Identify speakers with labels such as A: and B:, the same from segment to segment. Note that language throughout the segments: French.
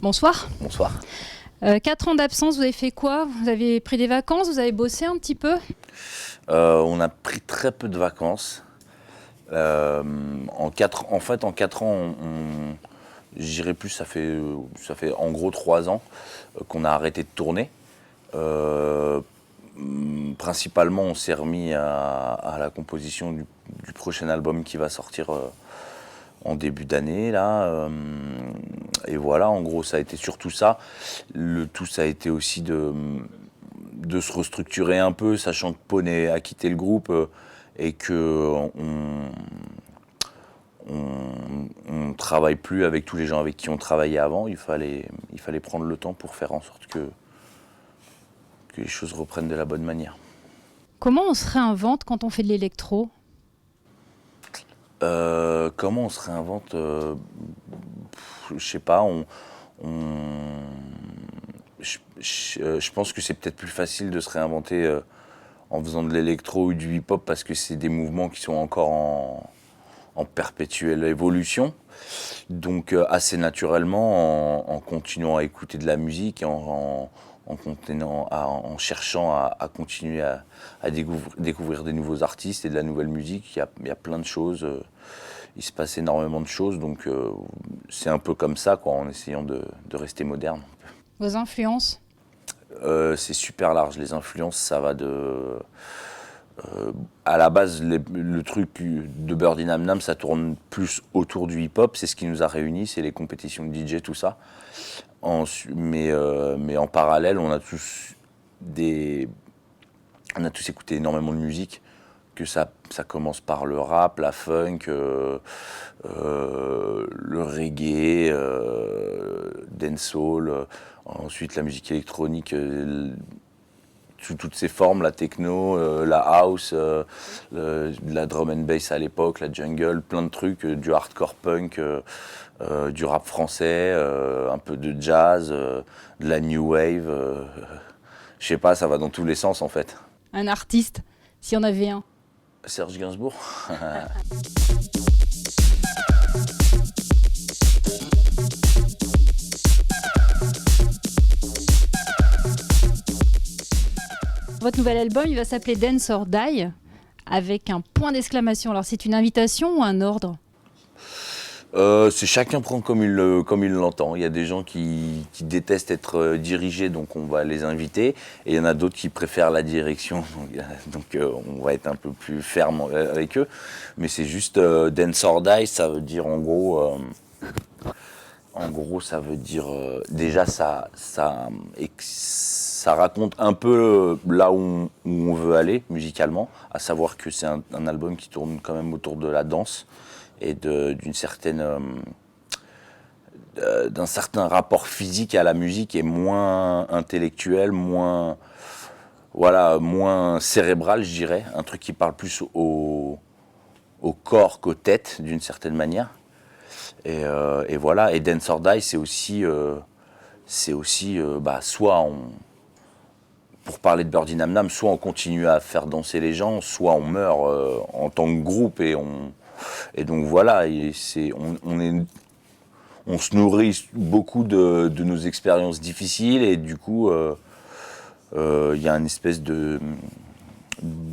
A: Bonsoir.
B: Bonsoir.
A: 4 ans d'absence, vous avez fait quoi? Vous avez pris des vacances? Vous avez bossé un petit peu?
B: On a pris très peu de vacances. En 4 ans, j'irai plus, ça fait en gros 3 ans qu'on a arrêté de tourner. Principalement, on s'est remis à la composition du prochain album qui va sortir en début d'année, là. Et voilà, en gros, ça a été surtout ça. Le tout, ça a été aussi de se restructurer un peu, sachant que Poney a quitté le groupe et que on travaille plus avec tous les gens avec qui on travaillait avant. Il fallait prendre le temps pour faire en sorte que les choses reprennent de la bonne manière.
A: Comment on se réinvente quand on fait de l'électro?
B: Comment on se réinvente je sais pas, je pense que c'est peut-être plus facile de se réinventer en faisant de l'électro ou du hip-hop parce que c'est des mouvements qui sont encore en perpétuelle évolution. Donc assez naturellement, en continuant à écouter de la musique et en cherchant à continuer à découvrir des nouveaux artistes et de la nouvelle musique, il y a plein de choses. Il se passe énormément de choses, donc c'est un peu comme ça, quoi, en essayant de rester moderne.
A: Vos influences?
B: C'est super large, les influences, ça va à la base, le truc de Birdie Nam Nam, ça tourne plus autour du hip-hop, c'est ce qui nous a réunis, c'est les compétitions de DJ, tout ça. Mais en parallèle, on a tous écouté énormément de musique, que ça commence par le rap, la funk, le reggae, dancehall, ensuite la musique électronique, sous toutes ses formes, la techno, la house, la drum and bass à l'époque, la jungle, plein de trucs, du hardcore punk, du rap français, un peu de jazz, de la new wave. Je sais pas, ça va dans tous les sens en fait.
A: Un artiste, s'il y en avait un?
B: Serge Gainsbourg.
A: Votre nouvel album, il va s'appeler Dance or Die, avec un point d'exclamation. Alors c'est une invitation ou un ordre?
B: C'est chacun prend comme il l'entend. Il y a des gens qui détestent être dirigés, donc on va les inviter. Et il y en a d'autres qui préfèrent la direction, donc on va être un peu plus ferme avec eux. Mais c'est juste Dance or Die, ça veut dire en gros, ça veut dire déjà ça raconte un peu là où on veut aller musicalement, à savoir que c'est un album qui tourne quand même autour de la danse et d'un certain rapport physique à la musique et moins intellectuel, moins cérébral, je dirais, un truc qui parle plus au corps qu'aux têtes d'une certaine manière. Et voilà, et Dance or Die, c'est aussi soit pour parler de Birdie Nam Nam, soit on continue à faire danser les gens, soit on meurt en tant que groupe et donc voilà, on se nourrit beaucoup de nos expériences difficiles et du coup, il y a une espèce de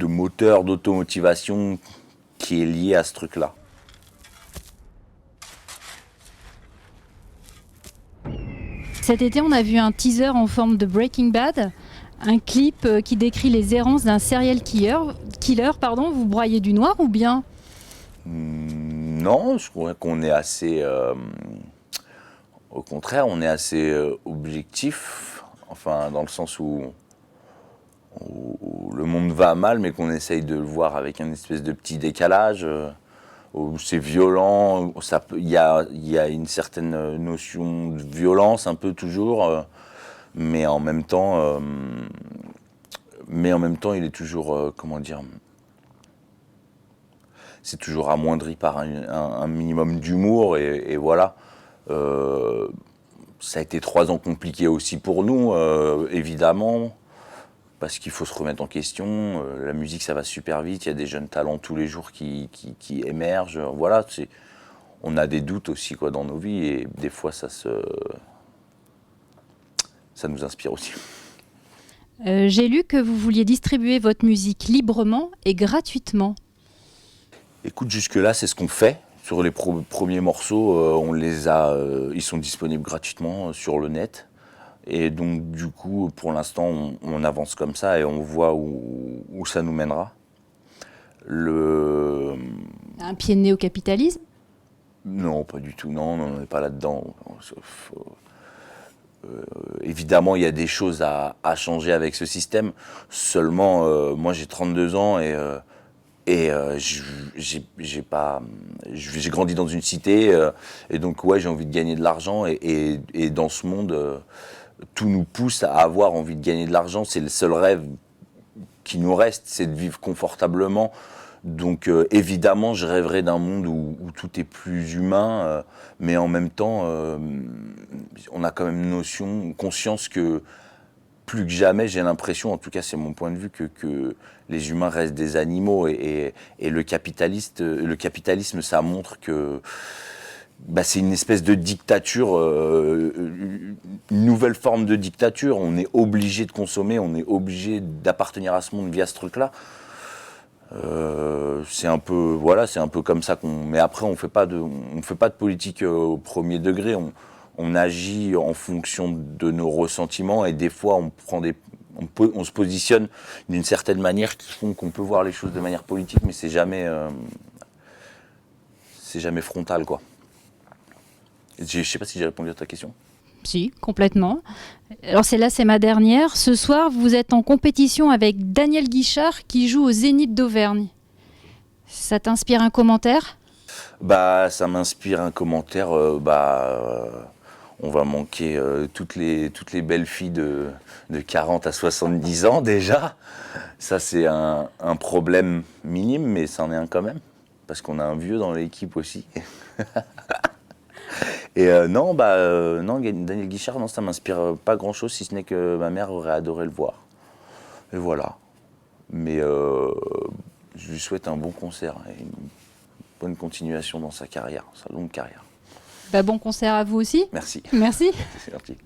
B: moteur d'automotivation qui est lié à ce truc-là.
A: Cet été, on a vu un teaser en forme de Breaking Bad, un clip qui décrit les errances d'un serial killer. Vous broyez du noir ou bien?
B: Non, je crois qu'on est assez... au contraire, on est assez objectif, enfin dans le sens où le monde va mal, mais qu'on essaye de le voir avec un espèce de petit décalage, où c'est violent, il y a une certaine notion de violence un peu toujours, mais en même temps, il est toujours, comment dire, c'est toujours amoindri par un minimum d'humour et voilà. Ça a été 3 ans compliqués aussi pour nous, évidemment, parce qu'il faut se remettre en question. La musique, ça va super vite, il y a des jeunes talents tous les jours qui émergent. Voilà, on a des doutes aussi quoi, dans nos vies et des fois ça se ça nous inspire aussi.
A: J'ai lu que vous vouliez distribuer votre musique librement et gratuitement.
B: Écoute, jusque-là, c'est ce qu'on fait. Sur les premiers morceaux, ils sont disponibles gratuitement sur le net. Et donc, du coup, pour l'instant, on avance comme ça et on voit où ça nous mènera.
A: Un pied de nez au capitalisme ?
B: Non, pas du tout. Non, on n'est pas là-dedans. Évidemment, il y a des choses à changer avec ce système. Seulement, moi, j'ai 32 ans et j'ai grandi dans une cité. Et donc, ouais, j'ai envie de gagner de l'argent. Et dans ce monde, tout nous pousse à avoir envie de gagner de l'argent. C'est le seul rêve qui nous reste, c'est de vivre confortablement. Donc évidemment, je rêverais d'un monde où tout est plus humain, mais en même temps, on a quand même conscience que plus que jamais, j'ai l'impression, en tout cas c'est mon point de vue, que les humains restent des animaux et le capitalisme, ça montre que c'est une espèce de dictature, une nouvelle forme de dictature. On est obligé de consommer, on est obligé d'appartenir à ce monde via ce truc-là. C'est un peu comme ça qu'on. Mais après, on fait pas de politique au premier degré. On agit en fonction de nos ressentiments et des fois, on se positionne d'une certaine manière qui font qu'on peut voir les choses de manière politique, mais c'est jamais frontal, quoi. Je sais pas si j'ai répondu à ta question.
A: Si, complètement. Alors c'est ma dernière. Ce soir, vous êtes en compétition avec Daniel Guichard qui joue au Zénith d'Auvergne. Ça t'inspire un commentaire ?
B: Ça m'inspire un commentaire. On va manquer toutes les belles filles de 40 à 70 ans déjà. Ça, c'est un problème minime, mais c'en est un quand même. Parce qu'on a un vieux dans l'équipe aussi. Et non, Daniel Guichard, non, ça m'inspire pas grand-chose, si ce n'est que ma mère aurait adoré le voir. Et voilà. Mais je lui souhaite un bon concert et une bonne continuation dans sa carrière, sa longue carrière.
A: Bon concert à vous aussi.
B: Merci.
A: Merci.
B: C'est gentil.